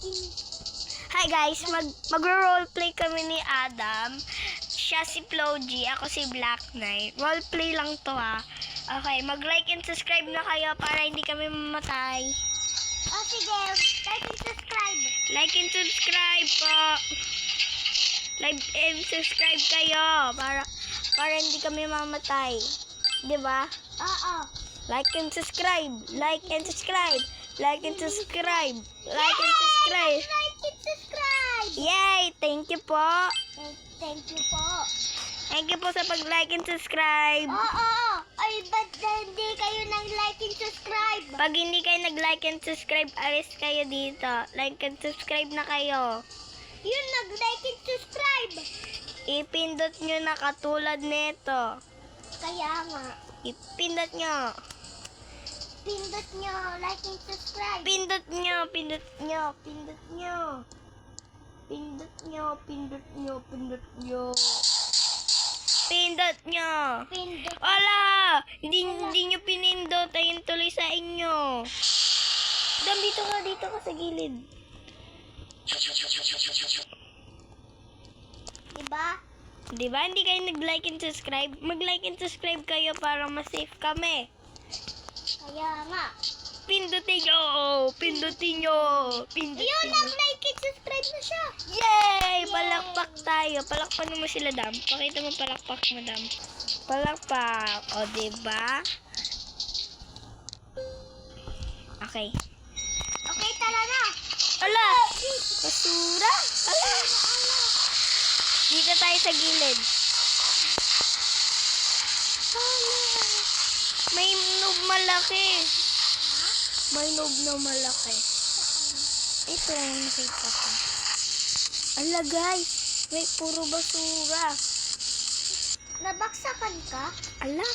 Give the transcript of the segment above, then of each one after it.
Hi guys, mag-roleplay kami ni Adam. Siya si Floji, ako si Black Knight. Roleplay lang to ha. Okay, mag-like and subscribe na kayo para hindi kami mamatay. Oh, sige. Like and subscribe. Like and subscribe po. Like and subscribe kayo para hindi kami mamatay. 'Di ba? Oo. Like and subscribe. Like and subscribe. Like and subscribe. Like and subscribe. Like and subscribe. Yay! Thank you po. Thank you po. Thank you po sa pag-like and subscribe. Oo. Ay, ba't hindi kayo nag-like and subscribe? Pag hindi kayo nag-like and subscribe, alis kayo dito. Like and subscribe na kayo. Yun, nag-like and subscribe. Ipindot nyo na katulad nito. Kaya nga. Ipindot nyo. Pindot nyo, like and subscribe. Pindot nyo, pindot nyo, pindot nyo. Pindot nyo, pindot nyo, pindot nyo. Pindot nyo. Pindot. Wala! Hindi nyo pinindot. Ayun tuloy sa inyo. Dam, dito ka sa gilid. Diba? Diba? Hindi kayo nag-like and subscribe? Mag-like and subscribe kayo para ma-safe kami. Kaya nga. Pindutin nyo! Pindutin nyo! Pindutin Ayun, nyo! nag-like and subscribe na siya. Yay! Palakpak tayo. Palakpan mo sila, Dam. Pakita mo palakpak mo, Dam. Palakpak. O, diba? Okay. Okay, tara na. Ala! Basura! Ala! Dito tayo sa gilid. May noob malaki. May noob na malaki. Ito ang nakita ko. Ala guys, may puro basura. Nabaksakan ka? Ala,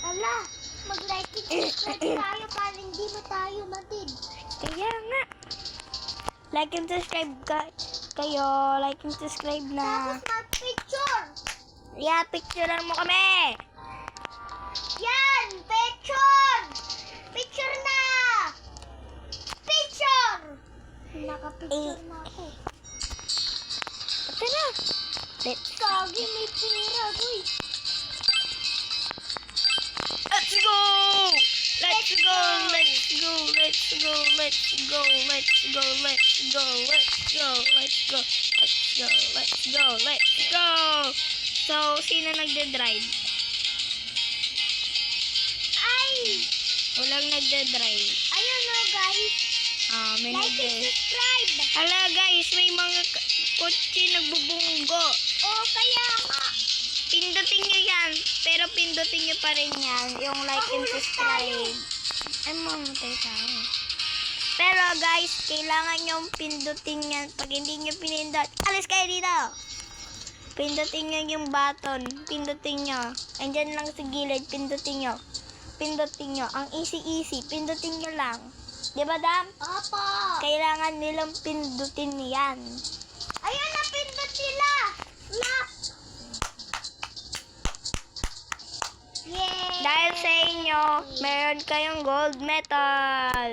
Ala, mag-like and subscribe tayo para hindi mo tayo matid. kaya nga. Like and subscribe kayo. Like and subscribe na. Tapos mag-picture. Yeah, picturean mo kami. Yan, picture. Picture na. Picture. Naka-picture na ako. Ito na. Let's Kagi, may pera, boy. Let's go! Let's go! Let's go! Let's go! Let's go! Let's go! Let's go! Let's go! Let's go! Let's go! Let's go! Let's go! So, sino nagde-drive? Ay, Walang nagde-drive. ayun na guys. May Like and nagde. subscribe. Hala guys, may mga kotse nagbubunggo. Oh, kaya nga. Pindutin nyo yan. Pero pindutin nyo pa rin yan. Yung like and Mahulog subscribe. Ay, mamatay tayo. Pero guys, kailangan nyo pindutin yan. Pag hindi nyo pinindot, alis kayo dito. Pindutin nyo yung button. Pindutin nyo. Andyan lang sa gilid. Pindutin nyo. Pindutin nyo. Ang easy-easy. Pindutin nyo lang. Diba, Dam? Opo. Kailangan nilang pindutin yan. Ayun na, pindot sila. Lock. Yay. Dahil sa inyo, meron kayong gold medal.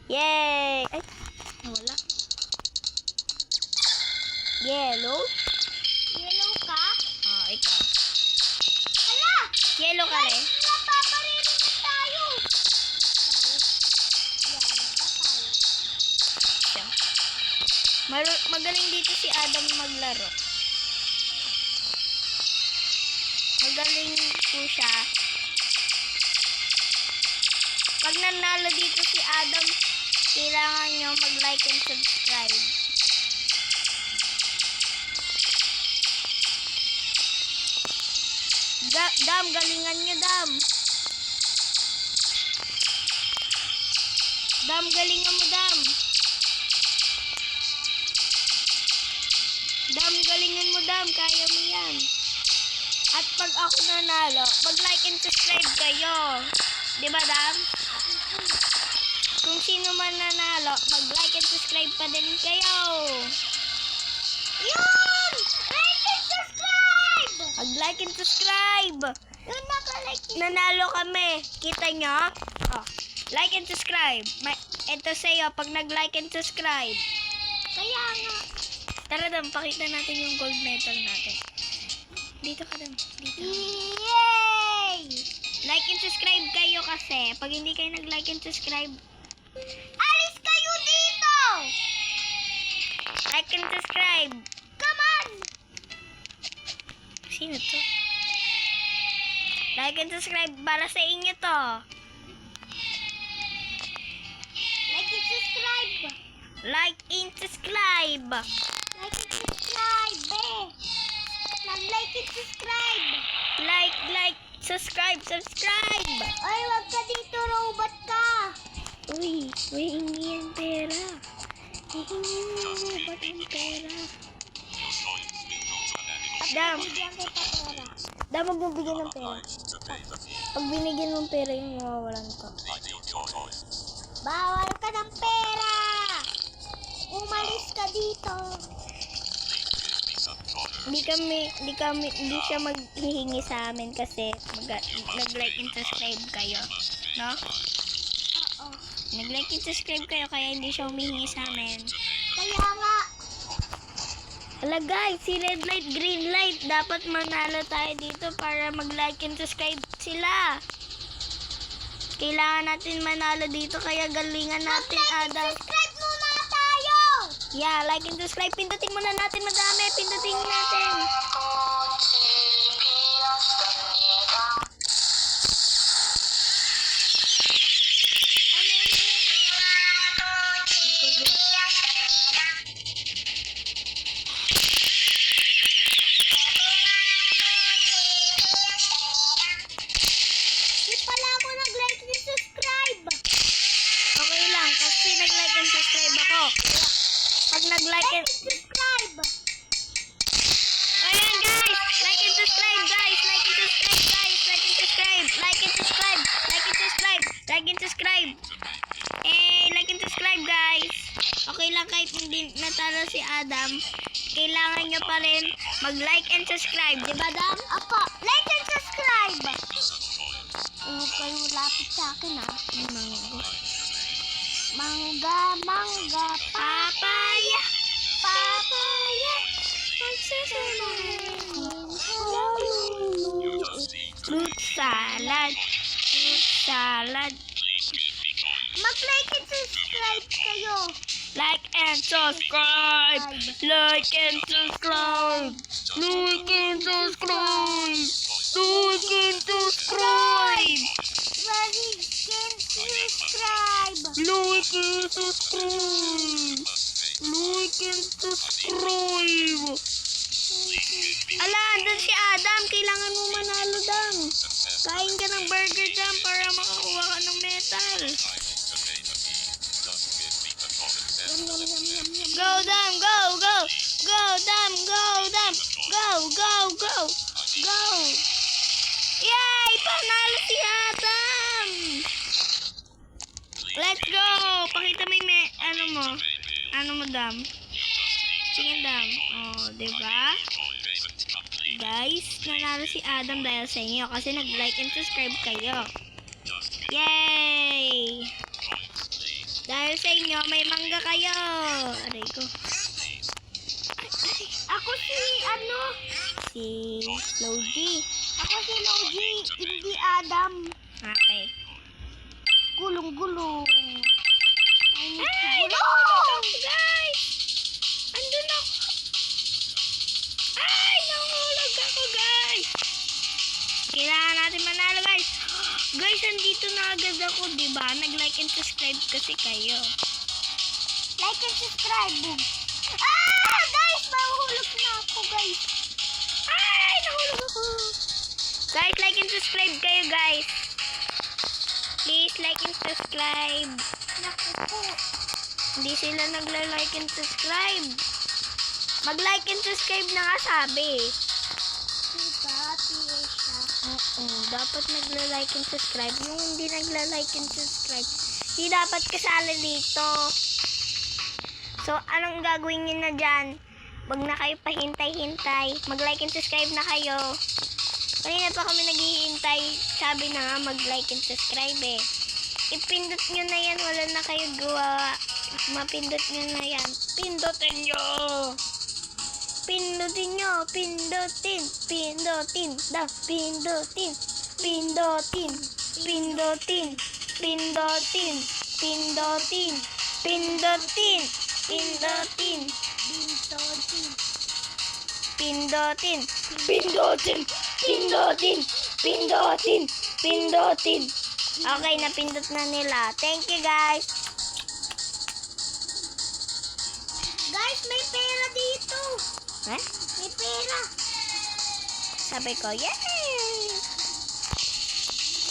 Yay! Ay, wala. Yellow? Yellow ka? Ikaw. Hala! Yellow ka rin? Napaparinig na tayo. Siya. Magaling dito si Adam maglaro. Magaling po siya. Pag nanalo dito si Adam, kailangan nyo mag-like and subscribe. Dam, galingan nyo, Dam. Dam, galingan mo, Dam. Dam, galingan mo, Dam. Kaya mo yan. At pag ako nanalo, mag-like and subscribe kayo. Diba, Dam? Kung sino man nanalo, mag-like and subscribe pa din kayo. Yun! Like and subscribe! Mag-like and subscribe. Yun, naka-like. Nanalo kami. Kita nyo? Oh, like and subscribe. ito sa'yo pag nag-like and subscribe. Kaya nga. Tara Dam, pakita natin yung gold medal natin. Dito ka Dam, dito. Yay! Like and subscribe kayo kasi pag hindi kayo nag-like and subscribe, Alis kayo dito! like and subscribe. Come on! Sino to? Like and subscribe para sa inyo to. Like and subscribe. Like and subscribe. Like and subscribe, eh. Nag-like and subscribe. Like, subscribe. Ay, wag ka dito, robot ka. Uy, may hingi ang pera. Hihingi mo ba't ang pera? Dam, Bigyan kita pera. Dam, magbibigyan ng pera. Pag binigyan ng pera yung mawawalan ka. Bawal ka ng pera. Umalis ka dito. Hindi siya maghihingi sa amin kasi nag-like and subscribe kayo. No? Oo. Nag-like and subscribe kayo kaya hindi siya humihingi sa amin. Kaya nga. Hala guys, si red light, green light, dapat manalo tayo dito para mag-like and subscribe sila. Kailangan natin manalo dito kaya galingan natin, Adam. Subscribe muna tayo. Yeah, like and subscribe. Pindutin muna natin madami. Pindutin natin. Di pala ako nag-like and subscribe. Okay lang, kasi nag-like and subscribe ako. Pag nag-like and... Subscribe. Ayan guys! Like and subscribe guys! Like and subscribe guys! Like and subscribe! Like and subscribe! Like and subscribe! Like and subscribe! Like and subscribe guys! Okay lang kahit hindi natalo si Adam, kailangan nyo pa rin mag-like and subscribe. Diba Dam? Apo, like and subscribe. Huwag kayo lapit sa akin, ha. Mangga, mangga, Papaya! papaya. Fruit salad! Fruit salad! Mag-like and subscribe kayo. Like and subscribe! Like and subscribe! Like and subscribe! Like and subscribe! Like and subscribe. Like and subscribe! Like and subscribe! Ala, andun si Adam. Kailangan mo manalo, Dam. Kain ka ng burger, Dam, para makakuha ka ng metal. Go, Dam! Go! Go! Go, Dam! Go, Dam! Go! Go! Go! Go! Yay! Panalo si Adam! Let's go! Pakita mo yung ano mo, Dam? Sige, Dam. Oh, diba? Guys, nanalo si Adam dahil sa inyo kasi nag-like and subscribe kayo. Yay! Dahil sa inyo, may mangga kayo. Aray ko. Ako si, Si Logie. ako si Logie, hindi Adam. Okay. Gulong-gulong. Ay, Ay, gulong. nahulog ako, guys! Andun ako. Ay, nahulog ako, guys! Kailangan natin manalo, guys. Guys, andito na agad ako, diba? Nag-like and subscribe kasi kayo. Like and subscribe, boom. Ah! Guys, mahuhulog na ako, guys. Ay, nahulog ako. Guys, like and subscribe kayo, guys. Please, like and subscribe. Naku po. Hindi sila nagla-like and subscribe. Mag-like and subscribe na nga sabi. Diba, Tisha? Dapat nagla-like and subscribe. Yung hindi nagla-like and subscribe, hindi dapat kasali dito. So, anong gagawin nyo na dyan? Wag na kayo pahintay-hintay. Mag-like and subscribe na kayo. Kanina pa kami naghihintay. Sabi na nga mag-like and subscribe eh. ipindot nyo na yan. Wala na kayo gawa. Mapindot nyo na yan. Pindutin nyo! Pindutin nyo! Pindutin! Pindutin! Pindutin! Pindutin! Pindutin! Pindutin! Pindutin! Pindutin! Pindutin! Pindutin! Pindutin! Pindutin! Pindutin! Pindutin! Okay, napindot na nila. Thank you, guys. Guys, may pera dito. Eh? May pera. Sabi ko, yay!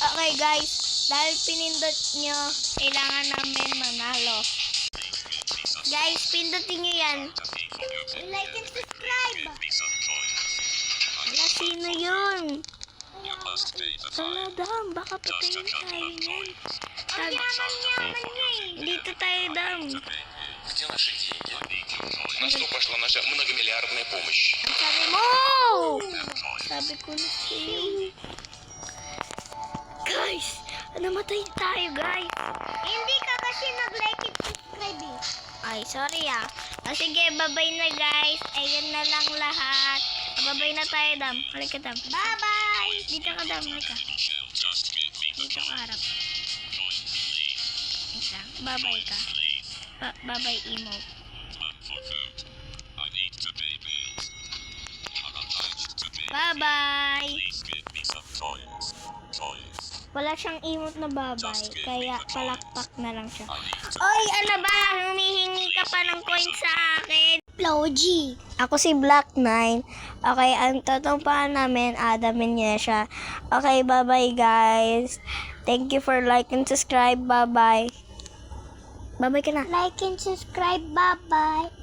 Okay, guys. Dahil pinindot nyo, kailangan namin manalo. Guys, pindutin nyo yan. Like and subscribe. Wala, sino yun? Wala, Dam. Baka patayin tayo yan. Ang yaman-yaman niya eh. Dito tayo, Dam. Где наши деньги? На что пошла наша многомиллиардная помощь? Ang sabi mo! Sabi ko na sa'yo. Guys, namatay tayo, guys. Hindi ka kasi nag-like and subscribe eh. Ay, sorry ah. O sige, babay na guys. Ayun na lang lahat. Babay na tayo, Dam. Halika, Dam. Bye-bye. Dito ka, Dam. Halika. Dito ka harap. Wait lang. Babay ka. Babay emote. Bye-bye. Wala siyang emote na babay. Kaya palakpak na lang siya. Oy, ano ba? Humihingi ka pa ng coin sa akin. Floji. Ako si Black9. Okay, ang totoong pangalan namin, Adam Inesha. Okay, bye-bye guys. Thank you for like and subscribe. Bye-bye. Bye-bye ka na. Like and subscribe. Bye-bye.